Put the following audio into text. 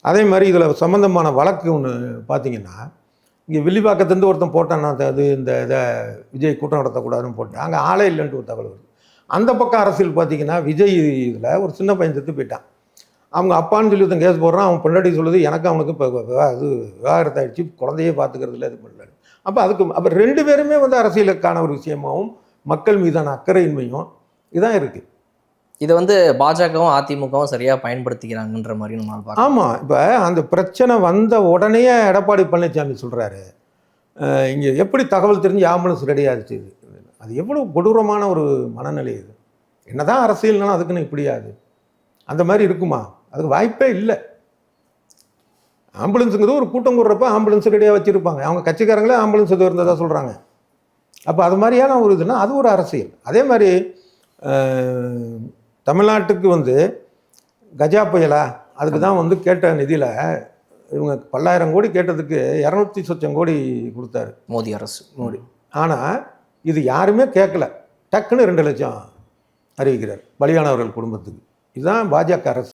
அதே மாதிரி இதில் சம்மந்தமான வழக்கு ஒன்று பார்த்தீங்கன்னா, இங்கே வில்லிவாக்கத்துலேருந்து ஒருத்தன் போட்டான்னா அது இந்த இதை விஜய் கூட்டம் நடத்தக்கூடாதுன்னு போட்டேன். அங்கே ஆளே இல்லைன்ட்டு ஒரு தகவல் வருது. அந்த பக்கம் அரசியல் பார்த்தீங்கன்னா, விஜய் இதில் ஒரு சின்ன பையன் செத்து போயிட்டான். அவங்க அப்பான்னு சொல்லி ஒருத்தன் கேஸ் போடுறான். அவன் பொண்டாட்டி சொல்லுது, எனக்கு அவனுக்கு இப்போ இது விவாகரத்து ஆகிடுச்சு, குழந்தையே பார்த்துக்கிறதுல இது பண்ணல. அப்போ 2 பேருமே வந்து அரசியலுக்கான ஒரு விஷயமாகவும் மக்கள் மீதான அக்கறையின்மையும் இதான் இருக்குது. இதை வந்து பாஜகவும் அதிமுகவும் சரியாக பயன்படுத்திக்கிறாங்கன்ற மாதிரி நம்ம பார்க்கலாம். ஆமாம், இப்போ அந்த பிரச்சனை வந்த உடனே எடப்பாடி பழனிசாமி சொல்கிறாரு, இங்கே எப்படி தகவல் தெரிஞ்சு ஆம்புலன்ஸ் ரெடி ஆகிடுச்சு. அது எவ்வளோ கொடூரமான ஒரு மனநிலை இது. என்னதான் அரசியல்னாலும் அதுக்குன்னு இப்படியாது அந்த மாதிரி இருக்குமா? அதுக்கு வாய்ப்பே இல்லை. ஆம்புலன்ஸுங்கிறது ஒரு கூட்டம் கூடுறப்ப ஆம்புலன்ஸ் ரெடியாக வச்சுருப்பாங்க. அவங்க கட்சிக்காரங்களே ஆம்புலன்ஸ் இது இருந்ததாக சொல்கிறாங்க. அப்போ அது மாதிரியான ஒரு இதுனா அது ஒரு அரசியல். அதே மாதிரி தமிழ்நாட்டுக்கு வந்து கஜா புயலா அதுக்கு தான் வந்து கேட்ட நிதியில் இவங்க 10,000 கோடி கேட்டதுக்கு 200 சொச்சம் கோடி கொடுத்தாரு மோடி அரசு. ஆனால் இது யாருமே கேட்கல. டக்குன்னு 2 லட்சம் அறிவிக்கிறார் பலியானவர்கள் குடும்பத்துக்கு. இதுதான் பாஜக அரசு.